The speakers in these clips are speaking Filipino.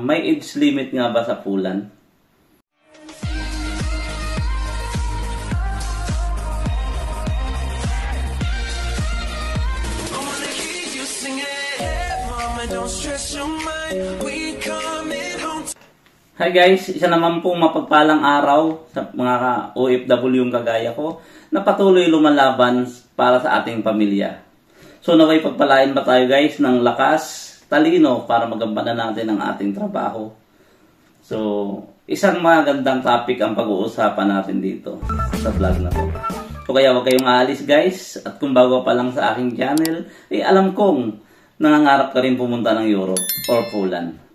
may age limit nga ba sa Poland? Hi guys, isa naman pong mapagpalang araw sa mga OFW yung kagaya ko na patuloy lumalaban para sa ating pamilya. So naway pagpalain ba tayo guys ng lakas, talino para magampanan natin ang ating trabaho. So isang magandang topic ang pag-uusapan natin dito sa vlog na to. So kaya huwag kayong aalis guys, at kung bago pa lang sa aking channel, alam kong nangangarap ka rin pumunta ng Europe or Poland.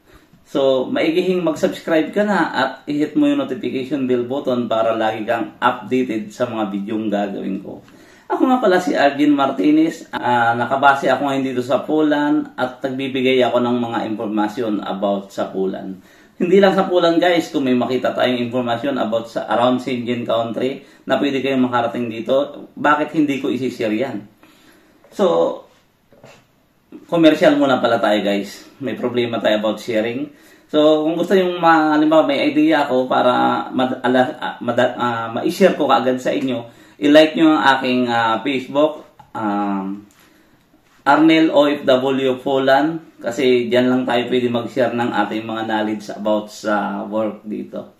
So, maigihing mag-subscribe ka na at i-hit mo yung notification bell button para lagi kang updated sa mga videong gagawin ko. Ako nga pala si Arjen Martinez. Nakabase ako ngayon dito sa Poland at nagbibigay ako ng mga informasyon about sa Poland. Hindi lang sa Poland guys, kung may makita tayong informasyon about sa around Schengen country na pwede kayong makarating dito, bakit hindi ko isi-share yan? So, commercial muna pala tayo guys. May problema tayo about sharing. So, kung gusto yung halimbawa may idea ako para ma-share ko kaagad sa inyo, i-like nyo ang aking Facebook, Arnel OFW Poland, kasi dyan lang tayo pwede mag-share ng ating mga knowledge about sa work dito.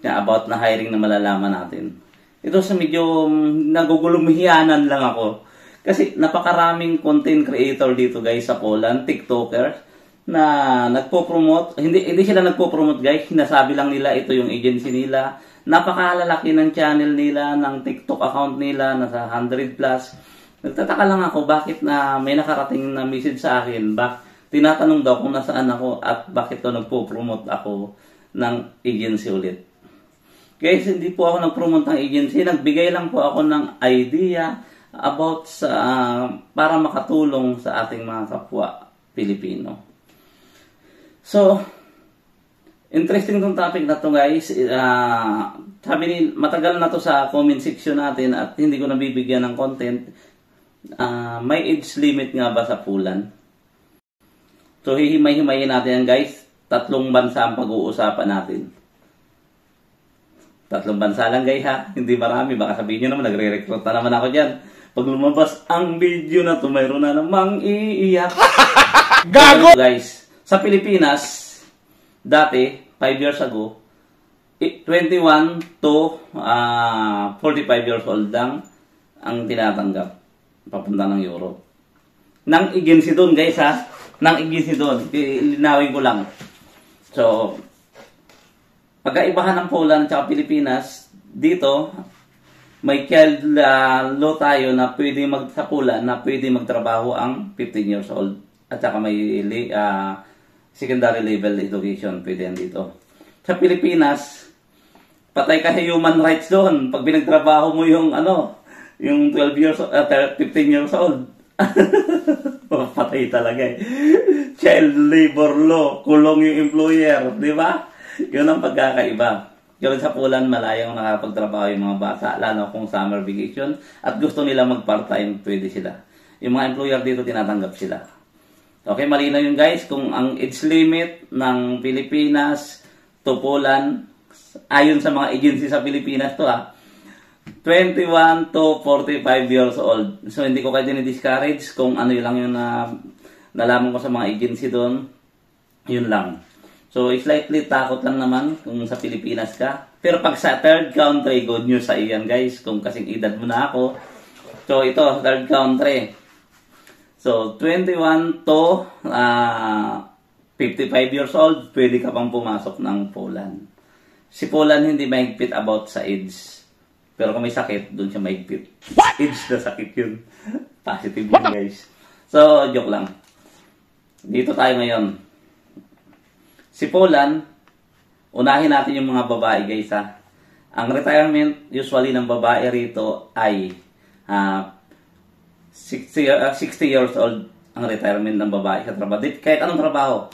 About na hiring na malalaman natin. Ito sa medyo nagugulumihianan lang ako. Kasi napakaraming content creator dito guys sa Poland, TikTokers, na nagpo-promote. Hindi sila nagpo-promote guys, sinasabi lang nila ito yung agency nila. Napakalalaki ng channel nila, ng TikTok account nila, nasa 100 plus. Nagtataka lang ako bakit na may nakarating na message sa akin. Tinatanong daw kung nasaan ako at bakit to nagpo-promote ako ng agency ulit. Guys, hindi po ako nag-promote ng agency. Nagbigay lang po ako ng idea about sa para makatulong sa ating mga kapwa Pilipino. So, interesting tong topic na to guys. Sabi ni, matagal na to sa comment section natin at hindi ko nabibigyan ng content. May age limit nga ba sa Poland? So, hihimay-himayin natin yan guys. 3 bansa ang pag-uusapan natin. 3 bansa lang guys ha. Hindi marami. Baka sabihin nyo naman, nagre-recruit na naman ako dyan. Pag lumabas ang video na to, mayroon na namang iiyak. Gago! So, guys, sa Pilipinas, dati, 5 years ago, 21 to 45 years old lang ang tinatanggap papunta ng Europe. Nang agency doon, guys, ha? Nang agency doon. Linawin ko lang. So, pagkaibahan ng Poland at Pilipinas, dito, may child law tayo na pwede sa Poland na pwede magtrabaho ang 15 years old. At saka may secondary level education, pwede yan dito. Sa Pilipinas, patay ka sa human rights doon. Pag binagtrabaho mo yung yung 12 years old, 15 years old. Patay talaga eh. Child labor law, kulong yung employer, di ba? Yun ang pagkakaiba. Yun sa Poland, malayang nakapagtrabaho yung mga bata, lalo kung summer vacation, at gusto nila mag-part-time, pwede sila. Yung mga employer dito, tinatanggap sila. Okay, malinaw yun guys, kung ang age limit ng Pilipinas to Poland, ayon sa mga agency sa Pilipinas to 21 to 45 years old. So, hindi ko kayo dinidiscourage kung ano lang yung nalaman ko sa mga agency doon, yun lang. So, slightly takot lang naman kung sa Pilipinas ka. Pero pag sa third country, good news sa iyan guys, kung kasing edad mo na ako. So, ito, third country. So, 21 to 55 years old, pwede ka pang pumasok ng Poland. Si Poland hindi mahigpit about sa age. Pero kung may sakit, doon siya mahigpit. Age na sakit yun. Positive yun guys. So, joke lang. Dito tayo ngayon. Si Poland, unahin natin yung mga babae guys ha. Ang retirement usually ng babae rito ay 60 years old ang retirement ng babae sa trabaho. Kahit anong trabaho.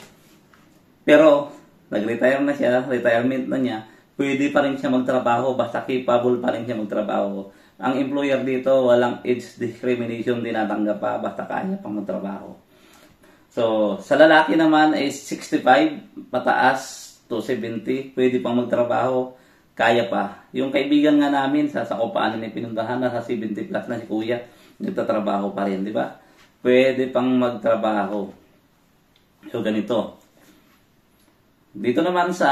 Pero, nag-retire na siya, retirement na niya, pwede pa rin siya magtrabaho, basta capable pa rin siya magtrabaho. Ang employer dito, walang age discrimination, tinatanggap pa, basta kaya pang magtrabaho. So, sa lalaki naman ay 65 pataas to 70. Pwede pang magtrabaho. Kaya pa. Yung kaibigan nga namin sa Zakopane ni pinuntahan na sa 70 plus na si Kuya, nagtatrabaho pa rin, di ba? Pwede pang magtrabaho. So, ganito. Dito naman sa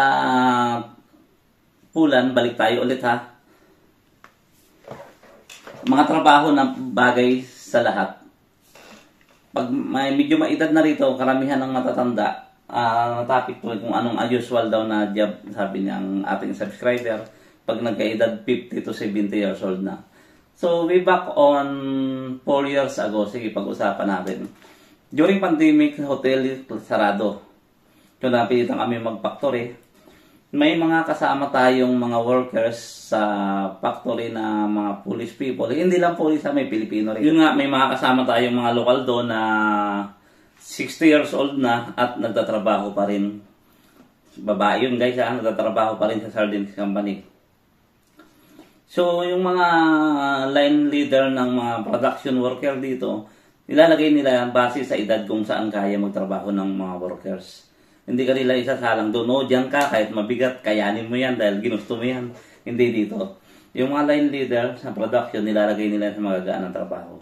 Pulan, balik tayo ulit ha. Mga trabaho na bagay sa lahat. Pag may medyo maedad na rito, karamihan ng matatanda, topic to kung anong unusual daw na job, sabi ng ating subscriber, pag nagkaedad 50 to 70 years old na. So, way back on 4 years ago, sige, pag-usapan natin. During pandemic, hotel sarado. So, napilitan kami mag-factory. May mga kasama tayong mga workers sa factory na mga police people. Hindi lang police, may Pilipino rin. Yun nga, may mga kasama tayong mga lokal doon na 60 years old na at nagtatrabaho pa rin. Babae yun guys, nagtatrabaho pa rin sa Sardines Company. So, yung mga line leader ng mga production worker dito, nilalagay nila base sa edad kung saan kaya magtrabaho ng mga workers. Hindi ka nila isasalang doon, no, dyan ka, kahit mabigat, kayanin mo yan dahil ginusto mo yan. Hindi dito. Yung mga line leader sa production, nilalagay nila sa magagaan ng trabaho.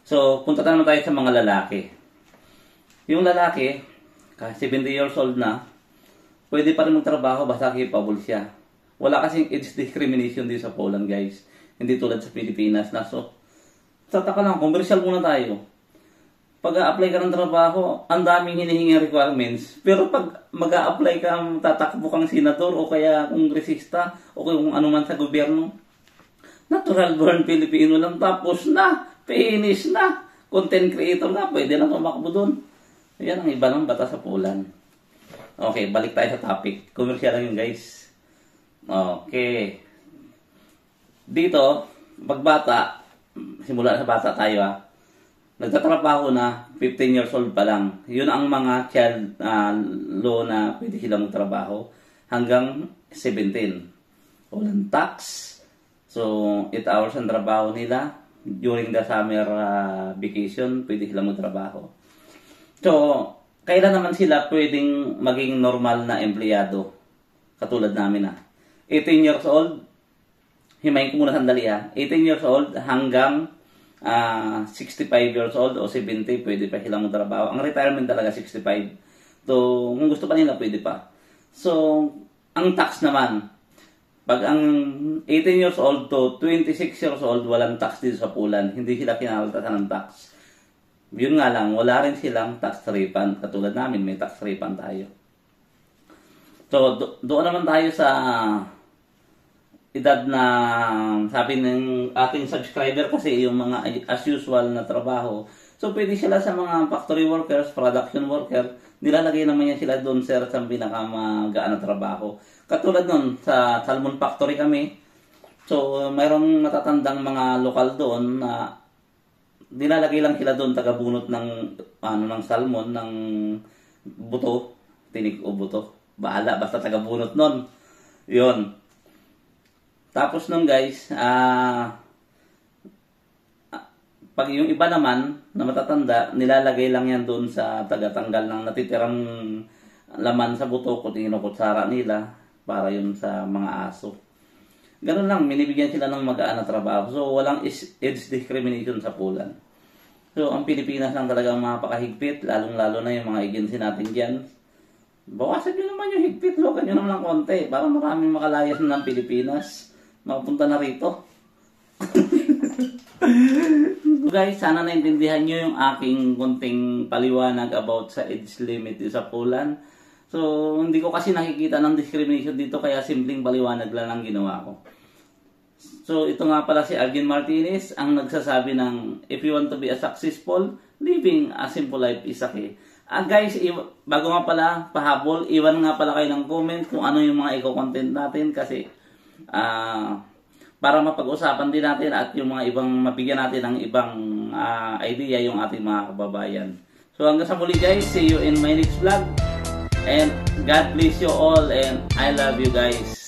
So, punta naman tayo sa mga lalaki. Yung lalaki, 70 years old na, pwede pa rin magtrabaho basta capable siya. Wala kasing age discrimination dito sa Poland, guys. Hindi tulad sa Pilipinas na. So, tataka lang, commercial muna tayo. Pag a-apply ka ng trabaho, ang daming hinihingi requirements. Pero pag mag-a-apply ka, tatakbo kang senador o kaya kongresista o kung ano man sa gobyerno, natural born Filipino lang, tapos na, finish na, content creator na, pwede na tumakbo doon. Yan ang iba ng bata sa Poland. Okay, balik tayo sa topic. Commercial lang yun, guys. Okay. Dito, pag bata, simula sa bata tayo nagtatrabaho na 15 years old pa lang. Yun ang mga child law na pwede silang magtrabaho hanggang 17. Walang tax. So, 8 hours ang trabaho nila. During the summer vacation, pwede silang magtrabaho. So, kailan naman sila pwedeng maging normal na empleyado? Katulad namin 18 years old, himayin ko muna sandali 18 years old hanggang 65 years old o 70, pwede pa silang magtrabaho. Ang retirement talaga 65. So, kung gusto pa nila, pwede pa. So, ang tax naman, pag ang 18 years old to 26 years old, walang tax dito sa Poland. Hindi sila kinaltasan ng tax. Yun nga lang, wala rin silang tax refund. Katulad namin, may tax refund tayo. So, doon naman tayo sa edad na sabi ng ating subscriber kasi yung mga as usual na trabaho. So, pwede sila sa mga factory workers, production worker, nilalagay naman yan sila doon sir sa pinakamagaan na trabaho. Katulad nun, sa salmon factory kami. So, mayroong matatandang mga lokal doon na nilalagay lang sila doon tagabunot ng ng salmon, ng buto, tinik o buto. Bahala, basta tagabunot nun. Yun. Tapos nung guys, pag yung iba naman na matatanda, nilalagay lang yan doon sa tagatanggal ng natitirang laman sa buto kung kinukutsara nila para yun sa mga aso. Ganun lang, minibigyan sila ng magaan na trabaho. So, walang age discrimination sa Poland. So, ang Pilipinas lang talagang mapakahigpit, lalong-lalo na yung mga agency natin dyan. Bawasan nyo naman yung higpit, lokan nyo naman ng konti para maraming makalayas na ng Pilipinas. Makapunta na rito. Guys, sana naintindihan nyo yung aking konting paliwanag about sa age limit sa Poland. So, hindi ko kasi nakikita ng discrimination dito kaya simpleng paliwanag lang ang ginawa ko. So, ito nga pala si Arjen Martinez ang nagsasabi ng if you want to be a successful, living a simple life is a key. Guys, bago nga pala pahabol, iwan nga pala kayo ng comment kung ano yung mga eco-content natin kasi para mapag-usapan din natin at yung mga ibang mabigyan natin ng ibang idea yung ating mga kababayan. So hanggang sa muli guys, see you in my next vlog and God bless you all and I love you guys.